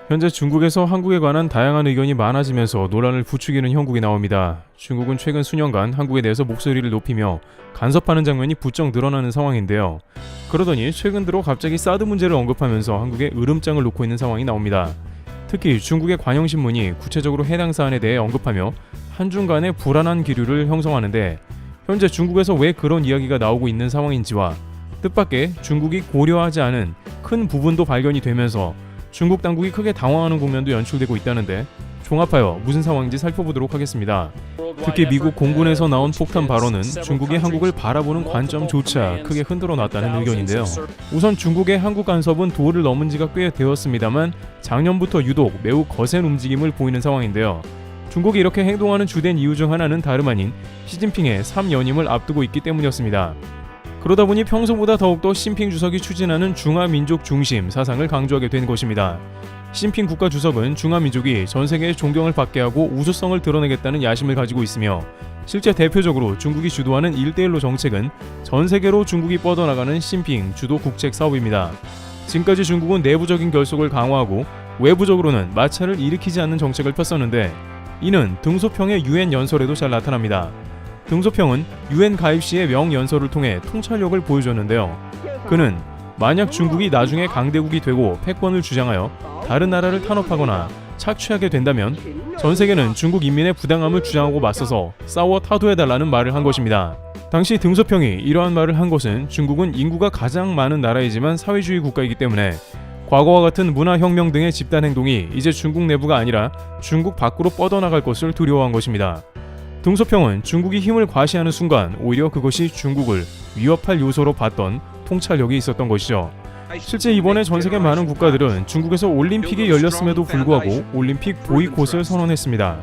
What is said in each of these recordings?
현재 중국에서 한국에 관한 다양한 의견이 많아지면서 논란을 부추기는 형국이 나옵니다. 중국은 최근 수년간 한국에 대해서 목소리를 높이며 간섭하는 장면이 부쩍 늘어나는 상황인데요. 그러더니 최근 들어 갑자기 사드 문제를 언급하면서 한국에 으름장을 놓고 있는 상황이 나옵니다. 특히 중국의 관영신문이 구체적으로 해당 사안에 대해 언급하며 한중 간의 불안한 기류를 형성하는데, 현재 중국에서 왜 그런 이야기가 나오고 있는 상황인지와 뜻밖의 중국이 고려하지 않은 큰 부분도 발견이 되면서 중국 당국이 크게 당황하는 국면도 연출되고 있다는데, 종합하여 무슨 상황인지 살펴보도록 하겠습니다. 특히 미국 공군에서 나온 폭탄 발언은 중국이 한국을 바라보는 관점조차 크게 흔들어 놨다는 의견인데요. 우선 중국의 한국 간섭은 도를 넘은 지가 꽤 되었습니다만 작년부터 유독 매우 거센 움직임을 보이는 상황인데요. 중국이 이렇게 행동하는 주된 이유 중 하나는 다름 아닌 시진핑의 3연임을 앞두고 있기 때문이었습니다. 그러다 보니 평소보다 더욱더 시진핑 주석이 추진하는 중화민족 중심 사상을 강조하게 된 것입니다. 시진핑 국가주석은 중화민족이 전세계에 존경을 받게 하고 우수성을 드러내겠다는 야심을 가지고 있으며, 실제 대표적으로 중국이 주도하는 1대1로 정책은 전세계로 중국이 뻗어나가는 시진핑 주도 국책 사업입니다. 지금까지 중국은 내부적인 결속을 강화하고 외부적으로는 마찰을 일으키지 않는 정책을 폈었는데, 이는 등소평의 유엔 연설에도 잘 나타납니다. 등소평은 유엔 가입 시의 명연설을 통해 통찰력을 보여줬는데요. 그는 만약 중국이 나중에 강대국이 되고 패권을 주장하여 다른 나라를 탄압하거나 착취하게 된다면 전 세계는 중국 인민의 부당함을 주장하고 맞서서 싸워 타도해달라는 말을 한 것입니다. 당시 등소평이 이러한 말을 한 것은 중국은 인구가 가장 많은 나라이지만 사회주의 국가이기 때문에 과거와 같은 문화혁명 등의 집단행동이 이제 중국 내부가 아니라 중국 밖으로 뻗어나갈 것을 두려워한 것입니다. 등소평은 중국이 힘을 과시하는 순간 오히려 그것이 중국을 위협할 요소로 봤던 통찰력이 있었던 것이죠. 실제 이번에 전세계 많은 국가들은 중국에서 올림픽이 열렸음에도 불구하고 올림픽 보이콧을 선언했습니다.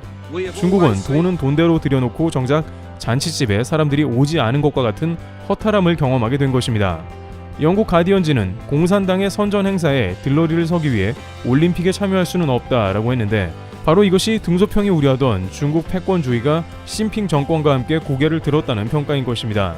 중국은 돈은 돈대로 들여놓고 정작 잔치집에 사람들이 오지 않은 것과 같은 허탈함을 경험하게 된 것입니다. 영국 가디언지는 공산당의 선전 행사에 들러리를 서기 위해 올림픽에 참여할 수는 없다라고 했는데, 바로 이것이 등소평이 우려하던 중국 패권주의가 시진핑 정권과 함께 고개를 들었다는 평가인 것입니다.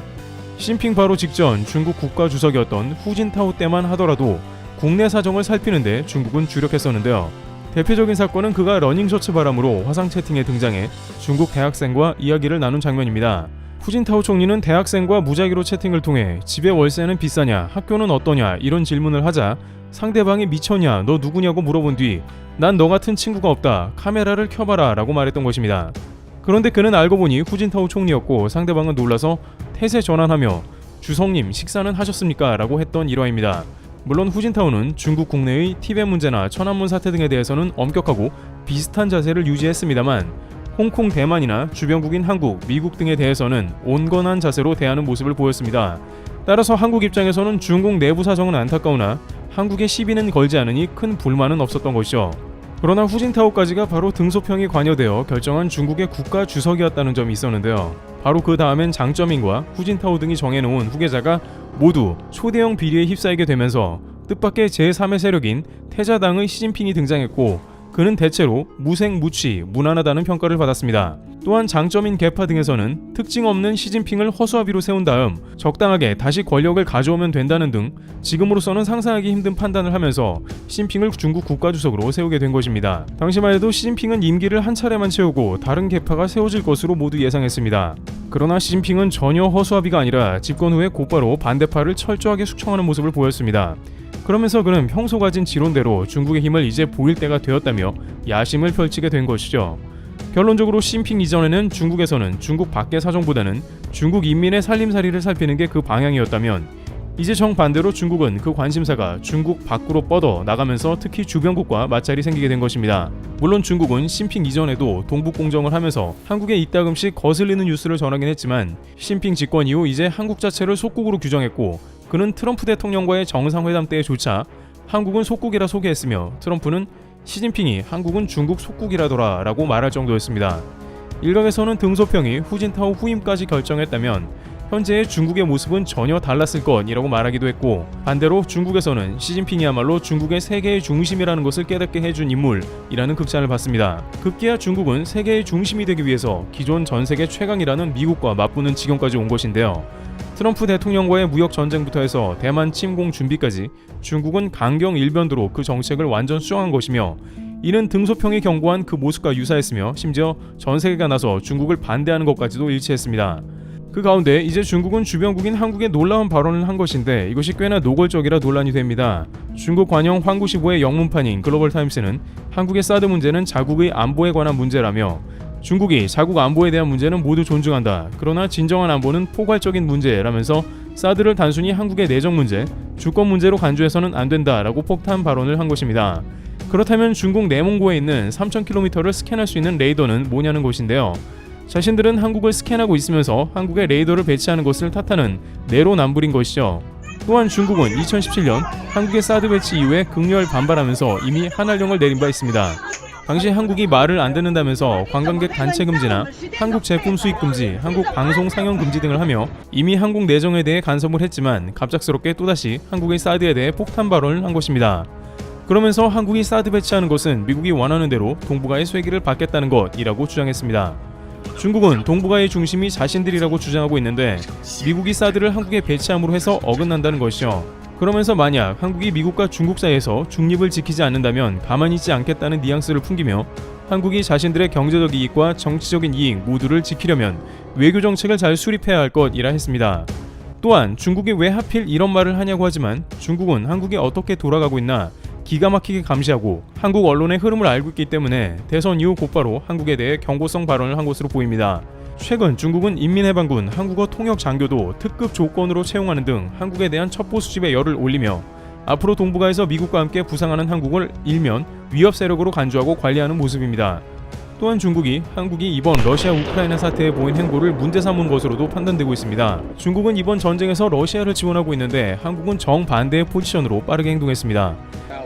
시진핑 바로 직전 중국 국가주석이었던 후진타오 때만 하더라도 국내 사정을 살피는데 중국은 주력했었는데요. 대표적인 사건은 그가 러닝셔츠 바람으로 화상 채팅에 등장해 중국 대학생과 이야기를 나눈 장면입니다. 후진타오 총리는 대학생과 무작위로 채팅을 통해 집에 월세는 비싸냐, 학교는 어떠냐 이런 질문을 하자 상대방이 미쳤냐, 너 누구냐고 물어본 뒤 난 너 같은 친구가 없다, 카메라를 켜봐라 라고 말했던 것입니다. 그런데 그는 알고 보니 후진타오 총리였고, 상대방은 놀라서 태세 전환하며 주성님 식사는 하셨습니까? 라고 했던 일화입니다. 물론 후진타오는 중국 국내의 티벳 문제나 천안문 사태 등에 대해서는 엄격하고 비슷한 자세를 유지했습니다만, 홍콩, 대만이나 주변국인 한국, 미국 등에 대해서는 온건한 자세로 대하는 모습을 보였습니다. 따라서 한국 입장에서는 중국 내부 사정은 안타까우나 한국의 시비는 걸지 않으니 큰 불만은 없었던 것이죠. 그러나 후진타오까지가 바로 등소평이 관여되어 결정한 중국의 국가 주석이었다는 점이 있었는데요. 바로 그 다음엔 장쩌민과 후진타오 등이 정해놓은 후계자가 모두 초대형 비리에 휩싸이게 되면서 뜻밖의 제3의 세력인 태자당의 시진핑이 등장했고, 그는 대체로 무색무취, 무난하다는 평가를 받았습니다. 또한 장쩌민 계파 등에서는 특징 없는 시진핑을 허수아비로 세운 다음 적당하게 다시 권력을 가져오면 된다는 등 지금으로서는 상상하기 힘든 판단을 하면서 시진핑을 중국 국가주석으로 세우게 된 것입니다. 당시만 해도 시진핑은 임기를 한 차례만 채우고 다른 계파가 세워질 것으로 모두 예상했습니다. 그러나 시진핑은 전혀 허수아비가 아니라 집권 후에 곧바로 반대파를 철저하게 숙청하는 모습을 보였습니다. 그러면서 그는 평소 가진 지론대로 중국의 힘을 이제 보일 때가 되었다며 야심을 펼치게 된 것이죠. 결론적으로 시진핑 이전에는 중국에서는 중국 밖의 사정보다는 중국 인민의 살림살이를 살피는 게 그 방향이었다면, 이제 정반대로 중국은 그 관심사가 중국 밖으로 뻗어 나가면서 특히 주변국과 마찰이 생기게 된 것입니다. 물론 중국은 시진핑 이전에도 동북공정을 하면서 한국에 이따금씩 거슬리는 뉴스를 전하긴 했지만, 시진핑 집권 이후 이제 한국 자체를 속국으로 규정했고, 그는 트럼프 대통령과의 정상회담 때조차 한국은 속국이라 소개했으며, 트럼프는 시진핑이 한국은 중국 속국이라더라 라고 말할 정도였습니다. 일각에서는 등소평이 후진타오 후임까지 결정했다면 현재의 중국의 모습은 전혀 달랐을 것이라고 말하기도 했고, 반대로 중국에서는 시진핑이야말로 중국의 세계의 중심이라는 것을 깨닫게 해준 인물이라는 극찬을 받습니다. 급기야 중국은 세계의 중심이 되기 위해서 기존 전세계 최강이라는 미국과 맞붙는 지경까지 온 것인데요. 트럼프 대통령과의 무역 전쟁부터 해서 대만 침공 준비까지 중국은 강경 일변도로 그 정책을 완전 수정한 것이며, 이는 등소평이 경고한 그 모습과 유사했으며 심지어 전 세계가 나서 중국을 반대하는 것까지도 일치했습니다. 그 가운데 이제 중국은 주변국인 한국에 놀라운 발언을 한 것인데 이것이 꽤나 노골적이라 논란이 됩니다. 중국 관영 환구시보의 영문판인 글로벌타임스는 한국의 사드 문제는 자국의 안보에 관한 문제라며, 중국이 자국 안보에 대한 문제는 모두 존중한다. 그러나 진정한 안보는 포괄적인 문제라면서 사드를 단순히 한국의 내정 문제, 주권 문제로 간주해서는 안 된다라고 폭탄 발언을 한 것입니다. 그렇다면 중국 내몽고에 있는 3,000km를 스캔할 수 있는 레이더는 뭐냐는 것인데요. 자신들은 한국을 스캔하고 있으면서 한국에 레이더를 배치하는 것을 탓하는 내로남불인 것이죠. 또한 중국은 2017년 한국의 사드 배치 이후에 극렬 반발하면서 이미 한한령을 내린 바 있습니다. 당시 한국이 말을 안 듣는다면서 관광객 단체 금지나 한국 제품 수입 금지, 한국 방송 상영 금지 등을 하며 이미 한국 내정에 대해 간섭을 했지만 갑작스럽게 또다시 한국의 사드에 대해 폭탄 발언을 한 것입니다. 그러면서 한국이 사드 배치하는 것은 미국이 원하는 대로 동북아의 쐐기를 받겠다는 것이라고 주장했습니다. 중국은 동북아의 중심이 자신들이라고 주장하고 있는데 미국이 사드를 한국에 배치함으로 해서 어긋난다는 것이죠. 그러면서 만약 한국이 미국과 중국 사이에서 중립을 지키지 않는다면 가만히 있지 않겠다는 뉘앙스를 풍기며, 한국이 자신들의 경제적 이익과 정치적인 이익 모두를 지키려면 외교 정책을 잘 수립해야 할 것이라 했습니다. 또한 중국이 왜 하필 이런 말을 하냐고 하지만 중국은 한국이 어떻게 돌아가고 있나 기가 막히게 감시하고 한국 언론의 흐름을 알고 있기 때문에 대선 이후 곧바로 한국에 대해 경고성 발언을 한 것으로 보입니다. 최근 중국은 인민해방군 한국어 통역 장교도 특급 조건으로 채용하는 등 한국에 대한 첩보 수집에 열을 올리며, 앞으로 동북아에서 미국과 함께 부상하는 한국을 일면 위협 세력으로 간주하고 관리하는 모습입니다. 또한 중국이 한국이 이번 러시아 우크라이나 사태에 보인 행보를 문제 삼은 것으로도 판단되고 있습니다. 중국은 이번 전쟁에서 러시아를 지원하고 있는데 한국은 정반대의 포지션으로 빠르게 행동했습니다.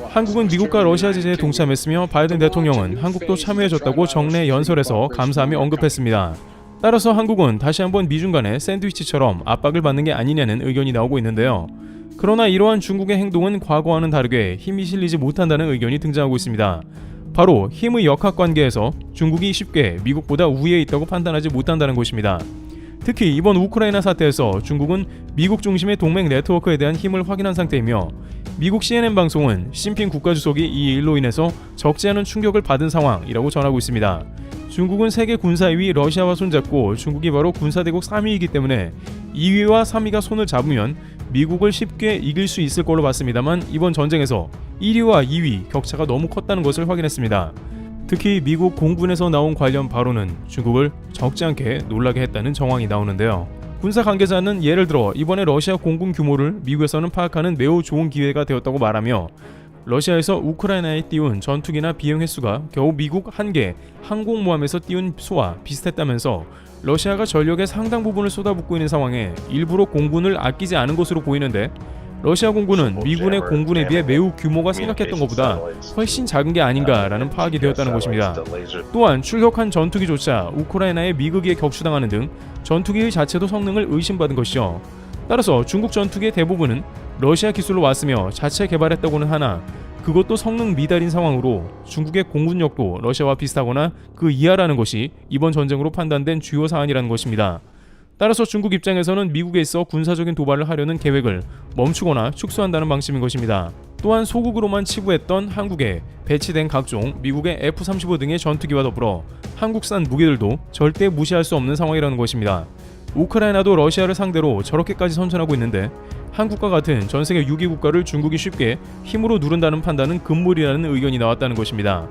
한국은 미국과 러시아 제재에 동참했으며 바이든 대통령은 한국도 참여해줬다고 정례 연설에서 감사하며 언급했습니다. 따라서 한국은 다시 한번 미중 간의 샌드위치처럼 압박을 받는 게 아니냐는 의견이 나오고 있는데요. 그러나 이러한 중국의 행동은 과거와는 다르게 힘이 실리지 못한다는 의견이 등장하고 있습니다. 바로 힘의 역학관계에서 중국이 쉽게 미국보다 우위에 있다고 판단하지 못한다는 것입니다. 특히 이번 우크라이나 사태에서 중국은 미국 중심의 동맹 네트워크에 대한 힘을 확인한 상태이며, 미국 CNN 방송은 시진핑 국가주석이 이 일로 인해서 적지 않은 충격을 받은 상황이라고 전하고 있습니다. 중국은 세계 군사 2위 러시아와 손잡고 중국이 바로 군사대국 3위이기 때문에 2위와 3위가 손을 잡으면 미국을 쉽게 이길 수 있을 걸로 봤습니다만, 이번 전쟁에서 1위와 2위 격차가 너무 컸다는 것을 확인했습니다. 특히 미국 공군에서 나온 관련 발언은 중국을 적지 않게 놀라게 했다는 정황이 나오는데요. 군사 관계자는 예를 들어 이번에 러시아 공군 규모를 미국에서는 파악하는 매우 좋은 기회가 되었다고 말하며, 러시아에서 우크라이나에 띄운 전투기나 비행 횟수가 겨우 미국 한 개 항공모함에서 띄운 수와 비슷했다면서 러시아가 전력의 상당 부분을 쏟아붓고 있는 상황에 일부러 공군을 아끼지 않은 것으로 보이는데, 러시아 공군은 미군의 공군에 비해 매우 규모가 생각했던 것보다 훨씬 작은 게 아닌가라는 파악이 되었다는 것입니다. 또한 출격한 전투기조차 우크라이나의 미극에 격추당하는 등 전투기의 자체도 성능을 의심받은 것이죠. 따라서 중국 전투기의 대부분은 러시아 기술로 왔으며 자체 개발했다고는 하나 그것도 성능 미달인 상황으로 중국의 공군력도 러시아와 비슷하거나 그 이하라는 것이 이번 전쟁으로 판단된 주요 사안이라는 것입니다. 따라서 중국 입장에서는 미국에 있어 군사적인 도발을 하려는 계획을 멈추거나 축소한다는 방침인 것입니다. 또한 소국으로만 치부했던 한국에 배치된 각종 미국의 F-35 등의 전투기와 더불어 한국산 무기들도 절대 무시할 수 없는 상황이라는 것입니다. 우크라이나도 러시아를 상대로 저렇게까지 선전하고 있는데 한국과 같은 전세계 6위 국가를 중국이 쉽게 힘으로 누른다는 판단은 금물이라는 의견이 나왔다는 것입니다.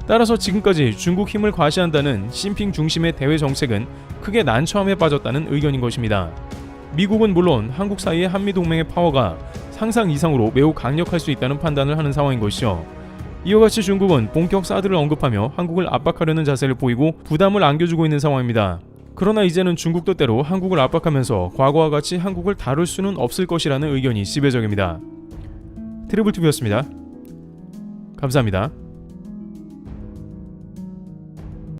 따라서 지금까지 중국 힘을 과시한다는 시진핑 중심의 대외 정책은 크게 난처함에 빠졌다는 의견인 것입니다. 미국은 물론 한국 사이의 한미동맹의 파워가 상상 이상으로 매우 강력할 수 있다는 판단을 하는 상황인 것이죠. 이와 같이 중국은 본격 사드를 언급하며 한국을 압박하려는 자세를 보이고 부담을 안겨주고 있는 상황입니다. 그러나 이제는 중국도 때로 한국을 압박하면서 과거와 같이 한국을 다룰 수는 없을 것이라는 의견이 지배적입니다. 트리블TV였습니다. 감사합니다.